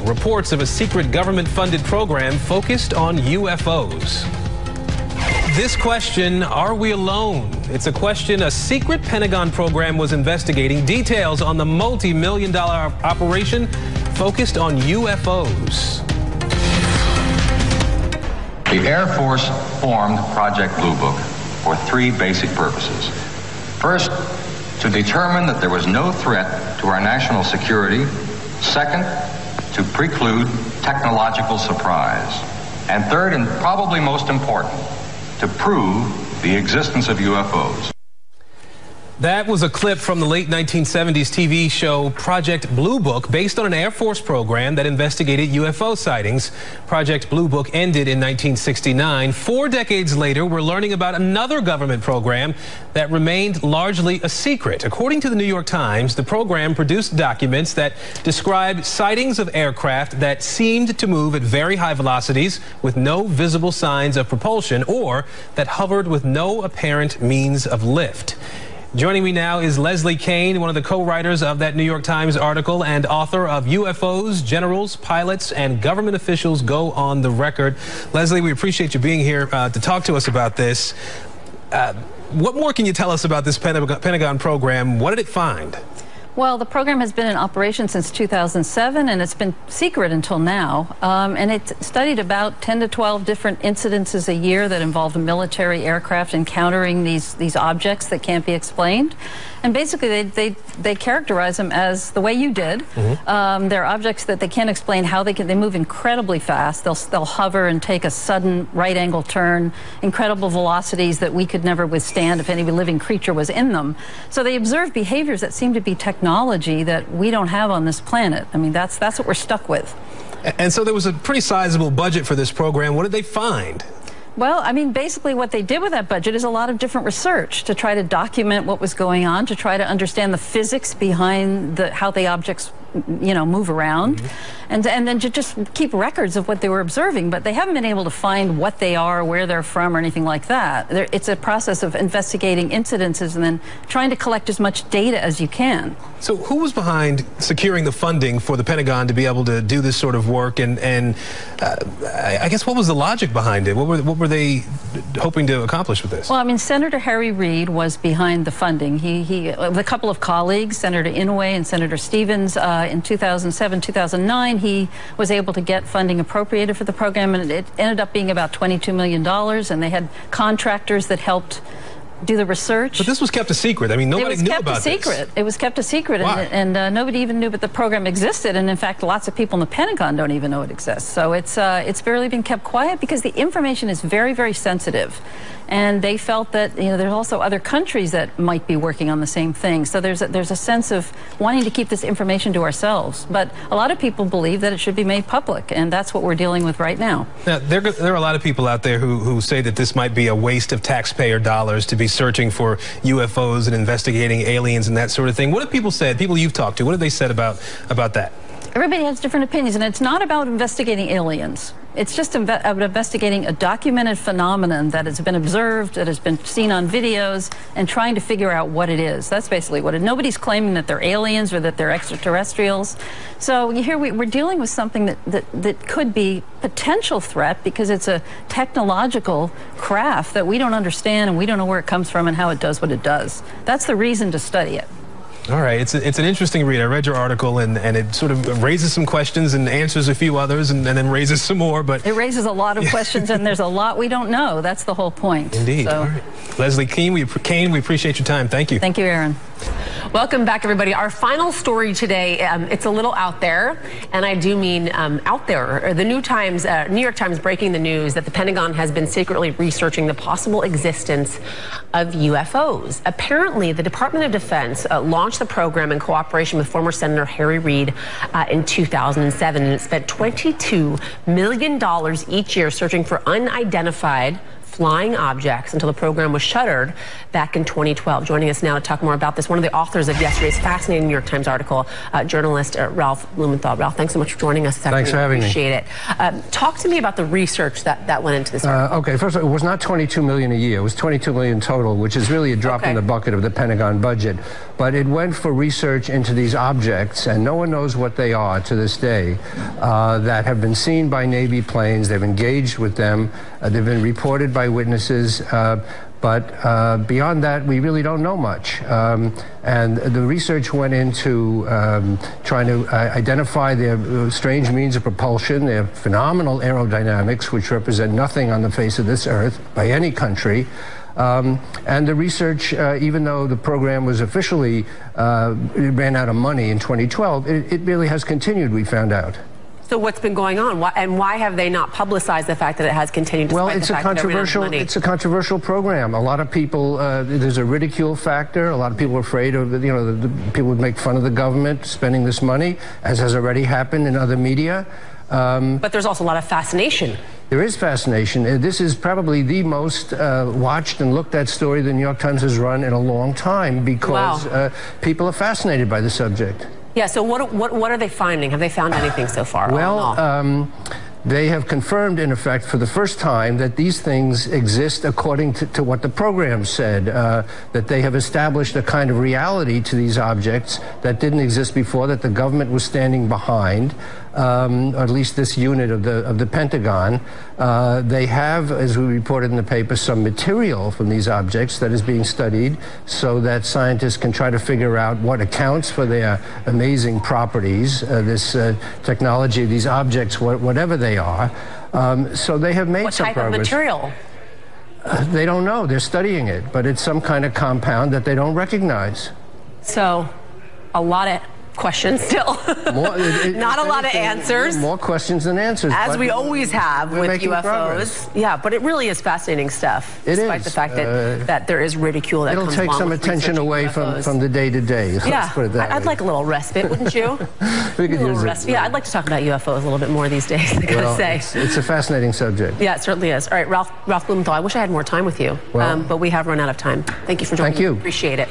reports of a secret government-funded program focused on UFOs. This question, are we alone? It's a question a secret Pentagon program was investigating. Details on the multi-million-dollar operation focused on UFOs. The Air Force formed Project Blue Book for three basic purposes. First, to determine that there was no threat to our national security. Second, to preclude technological surprise. And third, and probably most important, to prove the existence of UFOs. That was a clip from the late 1970s TV show Project Blue Book, based on an Air Force program that investigated UFO sightings. Project Blue Book ended in 1969. 4 decades later, we're learning about another government program that remained largely a secret. According to the New York Times, the program produced documents that described sightings of aircraft that seemed to move at very high velocities with no visible signs of propulsion, or that hovered with no apparent means of lift. Joining me now is Leslie Kean, one of the co-writers of that New York Times article and author of UFOs, Generals, Pilots, and Government Officials Go on the Record. Leslie, we appreciate you being here to talk to us about this. What more can you tell us about this Pentagon program? What did it find? Well, the program has been in operation since 2007, and it's been secret until now. And it studied about 10 to 12 different incidences a year that involved military aircraft encountering these objects that can't be explained. And basically, they characterize them as the way you did. Mm-hmm. They're objects that they can't explain how they move incredibly fast. They'll hover and take a sudden right-angle turn, incredible velocities that we could never withstand if any living creature was in them. So they observe behaviors that seem to be technology that we don't have on this planet. I mean, that's what we're stuck with. And so there was a pretty sizable budget for this program. What did they find? Well, I mean, basically what they did with that budget is a lot of different research to try to document what was going on, to try to understand the physics behind how the objects, move around, mm-hmm. and then to just keep records of what they were observing. But they haven't been able to find what they are, where they're from, or anything like that. It's a process of investigating incidences and then trying to collect as much data as you can. So who was behind securing the funding for the Pentagon to be able to do this sort of work? And I guess what was the logic behind it? What were they hoping to accomplish with this? Well, I mean, Senator Harry Reid was behind the funding. He with a couple of colleagues, Senator Inouye and Senator Stevens, in 2007, 2009, he was able to get funding appropriated for the program, and it ended up being about $22 million, and they had contractors that helped do the research. But this was kept a secret. I mean, nobody knew about this. It was kept a secret. Why? And nobody even knew that the program existed. And in fact, lots of people in the Pentagon don't even know it exists. So it's barely been kept quiet because the information is very, very sensitive. And they felt that there's also other countries that might be working on the same thing. So there's a sense of wanting to keep this information to ourselves. But a lot of people believe that it should be made public, and that's what we're dealing with right now. Now, there are a lot of people out there who say that this might be a waste of taxpayer dollars to be searching for UFOs and investigating aliens and that sort of thing. What have people said? People you've talked to, what have they said about that? Everybody has different opinions, and it's not about investigating aliens. It's just about investigating a documented phenomenon that has been observed, that has been seen on videos, and trying to figure out what it is. That's basically what it is. Nobody's claiming that they're aliens or that they're extraterrestrials. So here we're dealing with something that could be potential threat because it's a technological craft that we don't understand, and we don't know where it comes from and how it does what it does. That's the reason to study it. All right, it's an interesting read. I read your article, and it sort of raises some questions and answers a few others, and then raises some more. But it raises a lot of questions, and there's a lot we don't know. That's the whole point. Indeed. So. All right. Leslie Kean, we appreciate your time. Thank you. Thank you, Aaron. Welcome back, everybody. Our final story today, it's a little out there, and I do mean out there. The New York Times breaking the news that the Pentagon has been secretly researching the possible existence of UFOs. Apparently, the Department of Defense launched the program in cooperation with former Senator Harry Reid in 2007, and it spent $22 million each year searching for unidentified flying objects until the program was shuttered back in 2012. Joining us now to talk more about this, one of the authors of yesterday's fascinating New York Times article, journalist Ralph Blumenthal. Ralph, thanks so much for joining us. Thanks for having me. Appreciate it. Talk to me about the research that went into this article. Okay, first of all, it was not $22 million a year. It was $22 million total, which is really a drop in the bucket of the Pentagon budget. But it went for research into these objects, and no one knows what they are to this day, that have been seen by Navy planes. They've engaged with them. They've been reported by witnesses. But beyond that, we really don't know much. And the research went into trying to identify their strange means of propulsion, their phenomenal aerodynamics, which represent nothing on the face of this earth by any country. And the research, even though the program was officially, it ran out of money in 2012, it really has continued, we found out. So what's been going on, and why have they not publicized the fact that it has continued? Well, it's a controversial program. A lot of people, there's a ridicule factor. A lot of people are afraid of, the people would make fun of the government spending this money, as has already happened in other media. But there's also a lot of fascination. There is fascination. This is probably the most watched and looked at story the New York Times has run in a long time, because people are fascinated by the subject. Yeah, so what are they finding? Have they found anything so far? Well, they have confirmed, in effect, for the first time, that these things exist according to what the program said, that they have established a kind of reality to these objects that didn't exist before, that the government was standing behind, or at least this unit of the Pentagon. They have, as we reported in the paper, some material from these objects that is being studied so that scientists can try to figure out what accounts for their amazing properties, this technology of these objects, whatever they are. So they have made some progress. What type of material? They don't know. They're studying it, but it's some kind of compound that they don't recognize. So a lot of questions still. Not a lot of answers. More questions than answers. As we always have with UFOs. Progress. Yeah, but it really is fascinating stuff. Despite the fact that there is ridicule that comes along with it'll take some attention away from the day-to-day. Yeah, put it that way. I'd like a little respite, wouldn't you? We could use it. Yeah, I'd like to talk about UFOs a little bit more these days, I gotta say. It's a fascinating subject. Yeah, it certainly is. All right, Ralph Blumenthal, I wish I had more time with you, but we have run out of time. Thank you for joining me. Thank you. Appreciate it.